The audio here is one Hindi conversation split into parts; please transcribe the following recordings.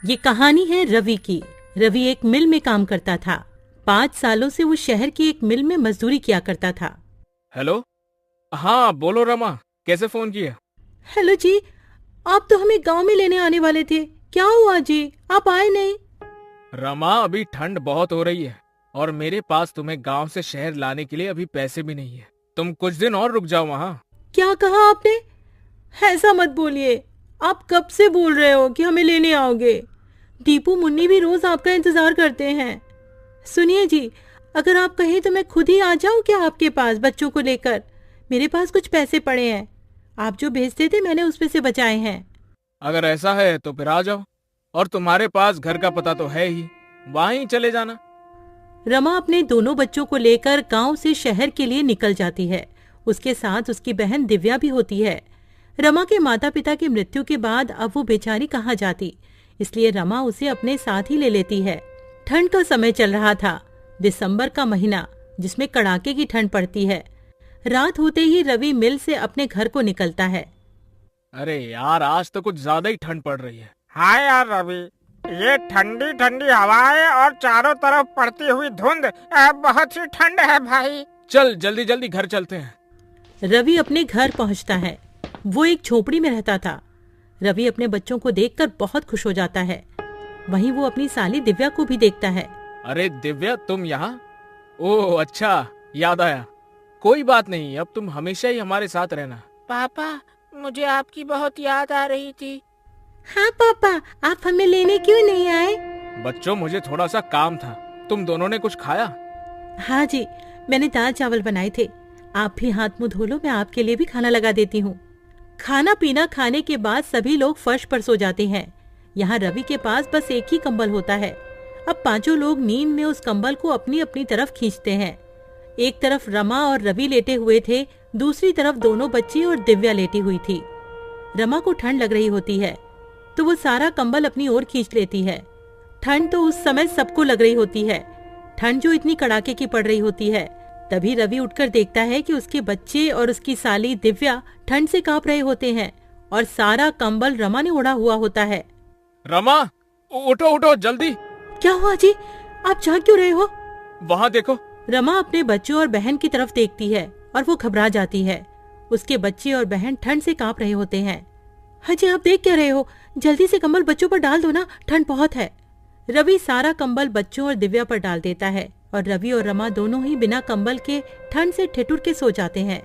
ये कहानी है रवि की। रवि एक मिल में काम करता था। 5 सालों से वो शहर की एक मिल में मजदूरी किया करता था। हेलो। हाँ बोलो रमा, कैसे फोन किया? हेलो जी, आप तो हमें गांव में लेने आने वाले थे, क्या हुआ जी, आप आए नहीं? रमा, अभी ठंड बहुत हो रही है और मेरे पास तुम्हें गांव से शहर लाने के लिए अभी पैसे भी नहीं है। तुम कुछ दिन और रुक जाओ वहाँ। क्या कहा आपने? ऐसा मत बोलिए। आप कब से बोल रहे हो कि हमें लेने आओगे? दीपू मुन्नी भी रोज आपका इंतजार करते हैं। सुनिए जी, अगर आप कहें तो मैं खुद ही आ जाऊं क्या आपके पास बच्चों को लेकर? मेरे पास कुछ पैसे पड़े हैं, आप जो भेजते थे मैंने उसमें से बचाए हैं। अगर ऐसा है तो फिर आ जाओ, और तुम्हारे पास घर का पता तो है ही, वहाँ ही चले जाना। रमा अपने दोनों बच्चों को लेकर गांव से शहर के लिए निकल जाती है। उसके साथ उसकी बहन दिव्या भी होती है। रमा के माता पिता की मृत्यु के बाद अब वो बेचारी कहाँ जाती, इसलिए रमा उसे अपने साथ ही ले लेती है। ठंड का समय चल रहा था, दिसंबर का महीना, जिसमें कड़ाके की ठंड पड़ती है। रात होते ही रवि मिल से अपने घर को निकलता है। अरे यार, आज तो कुछ ज्यादा ही ठंड पड़ रही है। हाँ यार रवि, ये ठंडी ठंडी हवाएं और चारों तरफ पड़ती हुई धुंध, बहुत ही ठंड है भाई। चल जल्दी जल्दी घर चलते हैं। रवि अपने घर पहुंचता है। वो एक झोपड़ी में रहता था। रवि अपने बच्चों को देखकर बहुत खुश हो जाता है। वहीं वो अपनी साली दिव्या को भी देखता है। अरे दिव्या, तुम यहाँ? ओह अच्छा, याद आया। कोई बात नहीं, अब तुम हमेशा ही हमारे साथ रहना। पापा, मुझे आपकी बहुत याद आ रही थी। हाँ पापा, आप हमें लेने क्यों नहीं आए? बच्चों, मुझे थोड़ा सा काम था। तुम दोनों ने कुछ खाया? हाँ जी, मैंने दाल चावल बनाए थे। आप भी हाथ मुंह धो लो, मैं आपके लिए भी खाना लगा देती हूँ। खाना पीना खाने के बाद सभी लोग फर्श पर सो जाते हैं। यहाँ रवि के पास बस एक ही कंबल होता है। अब पांचों लोग नींद में उस कंबल को अपनी अपनी तरफ खींचते हैं। एक तरफ रमा और रवि लेटे हुए थे, दूसरी तरफ दोनों बच्ची और दिव्या लेटी हुई थी। रमा को ठंड लग रही होती है तो वो सारा कंबल अपनी ओर खींच लेती है। ठंड तो उस समय सबको लग रही होती है, ठंड जो इतनी कड़ाके की पड़ रही होती है। तभी रवि उठकर देखता है कि उसके बच्चे और उसकी साली दिव्या ठंड से कांप रहे होते हैं और सारा कंबल रमा ने ओढ़ा हुआ होता है। रमा, उठो उठो जल्दी। क्या हुआ जी, आप जाग क्यों रहे हो? वहाँ देखो। रमा अपने बच्चों और बहन की तरफ देखती है और वो घबरा जाती है। उसके बच्चे और बहन ठंड से कांप रहे होते हैं। हाजी, आप देख क्या रहे हो? जल्दी से कंबल बच्चों पर डाल दो ना, ठंड बहुत है। रवि सारा कंबल बच्चों और दिव्या पर डाल देता है और रवि और रमा दोनों ही बिना कंबल के ठंड से ठिठुर के सो जाते हैं।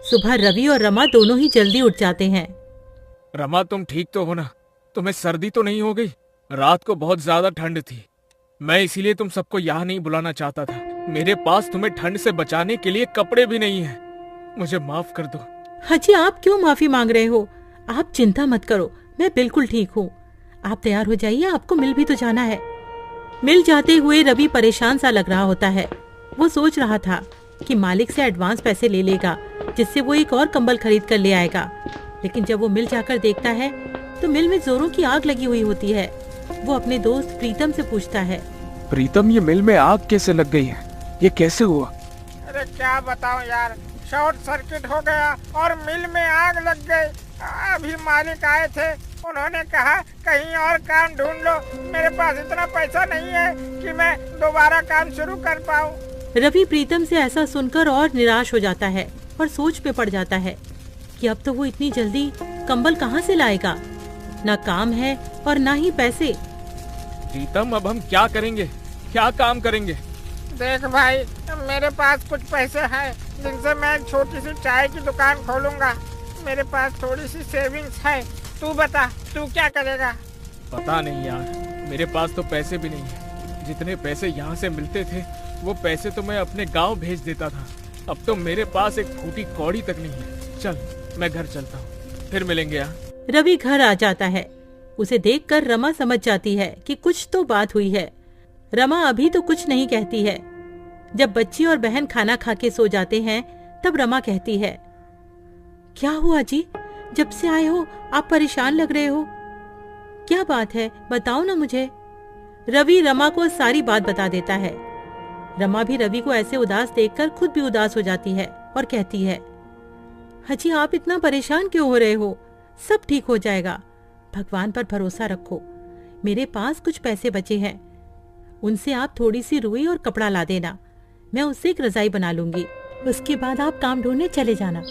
सुबह रवि और रमा दोनों ही जल्दी उठ जाते हैं। रमा, तुम ठीक तो हो ना? तुम्हें सर्दी तो नहीं हो गई? रात को बहुत ज्यादा ठंड थी, मैं इसीलिए तुम सबको यहाँ नहीं बुलाना चाहता था। मेरे पास तुम्हें ठंड से बचाने के लिए कपड़े भी नहीं है, मुझे माफ कर दो। हाजी, आप क्यों माफी मांग रहे हो? आप चिंता मत करो, मैं बिल्कुल ठीक हूँ। आप तैयार हो जाइए, आपको मिल भी तो जाना है। मिल जाते हुए रवि परेशान सा लग रहा होता है। वो सोच रहा था कि मालिक से एडवांस पैसे ले लेगा, जिससे वो एक और कंबल खरीद कर ले आएगा। लेकिन जब वो मिल जाकर देखता है तो मिल में जोरों की आग लगी हुई होती है। वो अपने दोस्त प्रीतम से पूछता है, प्रीतम, ये मिल में आग कैसे लग गई है? ये कैसे हुआ? अरे क्या बताऊं यार, शॉर्ट सर्किट हो गया और मिल में आग लग गई। अभी मालिक आए थे, उन्होंने कहा कहीं और काम ढूंढ लो। मेरे पास इतना पैसा नहीं है कि मैं दोबारा काम शुरू कर पाऊं। रवि प्रीतम से ऐसा सुनकर और निराश हो जाता है और सोच में पड़ जाता है कि अब तो वो इतनी जल्दी कंबल कहाँ से लाएगा। ना काम है और ना ही पैसे। प्रीतम, अब हम क्या करेंगे, क्या काम करेंगे? देख भाई, मेरे पास कुछ पैसे हैं जिनसे मैं एक छोटी सी चाय की दुकान खोलूंगा। मेरे पास थोड़ी सी सेविंग्स है। तू बता, तू क्या करेगा? पता नहीं यार, मेरे पास तो पैसे भी नहीं है। जितने पैसे यहाँ से मिलते थे वो पैसे तो मैं अपने गांव भेज देता था। अब तो मेरे पास एक फूटी कौड़ी तक नहीं है। चल, मैं घर चलता हूँ, फिर मिलेंगे यहाँ। रवि घर आ जाता है। उसे देखकर रमा समझ जाती है कि कुछ तो बात हुई है। रमा अभी तो कुछ नहीं कहती है। जब बच्ची और बहन खाना खा के सो जाते हैं तब रमा कहती है, क्या हुआ जी, जब से आए हो आप परेशान लग रहे हो, क्या बात है, बताओ ना मुझे। रवि रमा को सारी बात बता देता है। रमा भी रवि को ऐसे उदास देखकर खुद भी उदास हो जाती है और कहती है, हाजी, आप इतना परेशान क्यों हो रहे हो? सब ठीक हो जाएगा, भगवान पर भरोसा रखो। मेरे पास कुछ पैसे बचे हैं, उनसे आप थोड़ी सी रुई और कपड़ा ला देना। मैं उससे एक रजाई बना लूंगी, उसके बाद आप काम ढूंढने चले जाना।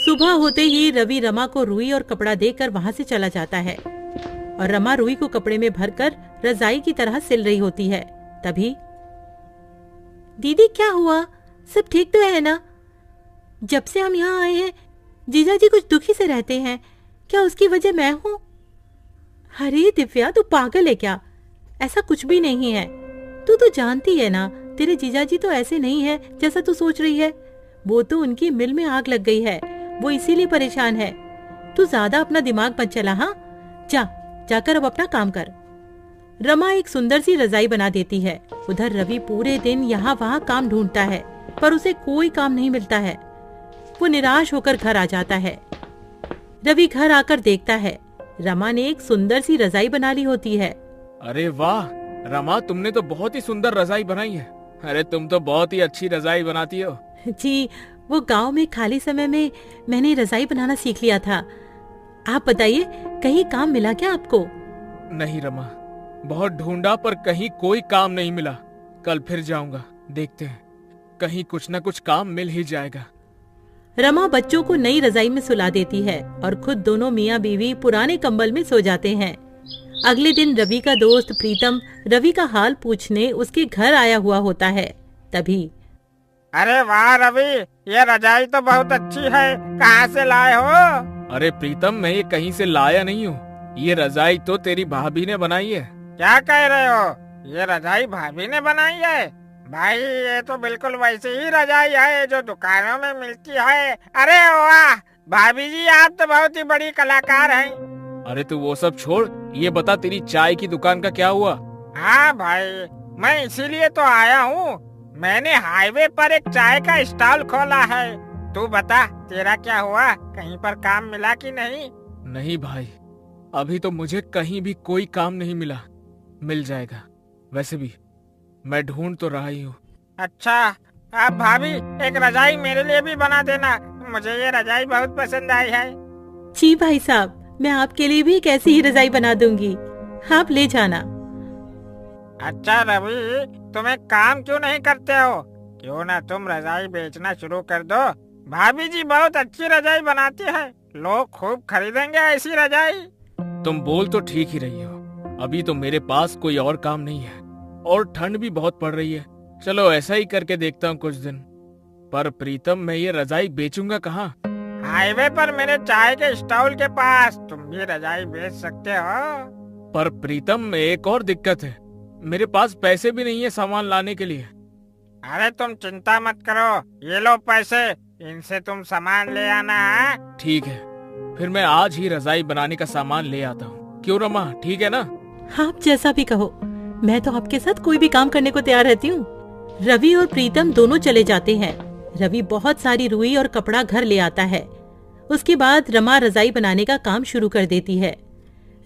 सुबह होते ही रवि रमा को रुई और कपड़ा देकर वहां से चला जाता है और रमा रुई को कपड़े में भरकर रजाई की तरह सिल रही होती है। तभी, दीदी क्या हुआ, सब ठीक तो है ना? जब से हम यहाँ आए हैं जीजा जी कुछ दुखी से रहते हैं, क्या उसकी वजह मैं हूँ? अरे दिव्या, तू पागल है क्या? ऐसा कुछ भी नहीं है। तू तो जानती है ना, तेरे जीजा जी तो ऐसे नहीं है जैसा तू सोच रही है। वो तो उनकी मिल में आग लग गई है, वो इसीलिए परेशान है। तू ज्यादा अपना दिमाग मत चला। हाँ, जाकर अब अपना काम कर। रमा एक सुंदर सी रजाई बना देती है। उधर रवि पूरे दिन यहाँ वहाँ काम ढूंढता है, पर उसे कोई काम नहीं मिलता है। वो निराश होकर घर आ जाता है। रवि घर आकर देखता है रमा ने एक सुंदर सी रजाई बना ली होती है। अरे वाह रमा, तुमने तो बहुत ही सुंदर रजाई बनाई है। अरे तुम तो बहुत ही अच्छी रजाई बनाती हो। जी, वो गांव में खाली समय में मैंने रजाई बनाना सीख लिया था। आप बताइए, कहीं काम मिला क्या आपको? नहीं रमा, बहुत ढूंढा पर कहीं कोई काम नहीं मिला। कल फिर जाऊंगा, देखते हैं, कहीं कुछ न कुछ काम मिल ही जाएगा। रमा बच्चों को नई रजाई में सुला देती है और खुद दोनों मियाँ बीवी पुराने कंबल में सो जाते हैं। अगले दिन रवि का दोस्त प्रीतम रवि का हाल पूछने उसके घर आया हुआ होता है। तभी, अरे वाह रवि, ये रजाई तो बहुत अच्छी है, कहाँ से लाए हो? अरे प्रीतम, मैं ये कहीं से लाया नहीं हूँ। ये रजाई तो तेरी भाभी ने बनाई है। क्या कह रहे हो? ये रजाई भाभी ने बनाई है? भाई, ये तो बिल्कुल वैसी ही रजाई है जो दुकानों में मिलती है। अरे वाह भाभी जी, आप तो बहुत ही बड़ी कलाकार हैं। अरे तू वो सब छोड़, ये बता तेरी चाय की दुकान का क्या हुआ? हाँ भाई, मैं इसीलिए तो आया हूँ। मैंने हाईवे पर एक चाय का स्टॉल खोला है। तू बता, तेरा क्या हुआ? कहीं पर काम मिला कि नहीं? नहीं भाई, अभी तो मुझे कहीं भी कोई काम नहीं मिला। मिल जाएगा, वैसे भी मैं ढूंढ तो रहा ही हूँ। अच्छा, आप भाभी एक रजाई मेरे लिए भी बना देना, मुझे ये रजाई बहुत पसंद आई है। जी भाई साहब, मैं आपके लिए भी एक ऐसी ही रजाई बना दूंगी, आप ले जाना। अच्छा रवि, तुम एक काम क्यों नहीं करते हो? क्यों ना तुम रजाई बेचना शुरू कर दो। भाभी जी बहुत अच्छी रजाई बनाती है, लोग खूब खरीदेंगे ऐसी रजाई। तुम बोल तो ठीक ही रही हो, अभी तो मेरे पास कोई और काम नहीं है और ठंड भी बहुत पड़ रही है। चलो ऐसा ही करके देखता हूँ कुछ दिन। पर प्रीतम, मैं ये रजाई बेचूंगा कहाँ? हाईवे पर मेरे चाय के स्टॉल के पास तुम भी रजाई बेच सकते हो। पर प्रीतम, एक और दिक्कत है, मेरे पास पैसे भी नहीं है सामान लाने के लिए। अरे तुम चिंता मत करो, ये लो पैसे, इनसे तुम सामान ले आना है। ठीक है, फिर मैं आज ही रजाई बनाने का सामान ले आता हूँ। क्यों रमा, ठीक है ना? आप जैसा भी कहो, मैं तो आपके साथ कोई भी काम करने को तैयार रहती हूँ। रवि और प्रीतम दोनों चले जाते हैं। रवि बहुत सारी रुई और कपड़ा घर ले आता है। उसके बाद रमा रजाई बनाने का काम शुरू कर देती है।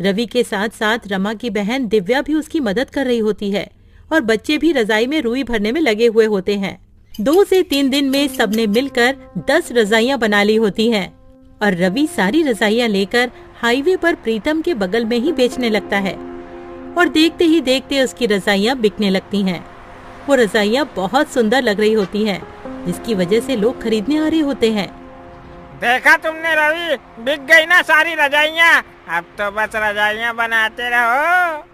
रवि के साथ साथ रमा की बहन दिव्या भी उसकी मदद कर रही होती है और बच्चे भी रजाई में रुई भरने में लगे हुए होते हैं। 2 से 3 दिन में सबने मिलकर 10 रजाइयां बना ली होती हैं और रवि सारी रजाइयां लेकर हाईवे पर प्रीतम के बगल में ही बेचने लगता है और देखते ही देखते उसकी रजाइयां बिकने लगती हैं। वो रजाइयां बहुत सुंदर लग रही होती हैं, जिसकी वजह से लोग खरीदने आ रहे होते हैं। देखा तुमने रवि, बिक गई ना सारी रजाइयां। अब तो बस रजाइयां बनाते रहो।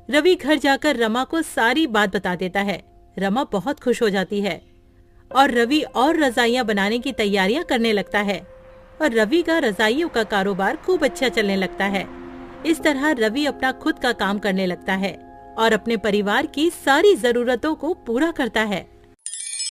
रवि घर जाकर रमा को सारी बात बता देता है। रमा बहुत खुश हो जाती है और रवि और रजाइयां बनाने की तैयारियां करने लगता है और रवि का रजाइयों का कारोबार खूब अच्छा चलने लगता है। इस तरह रवि अपना खुद का काम करने लगता है और अपने परिवार की सारी जरूरतों को पूरा करता है।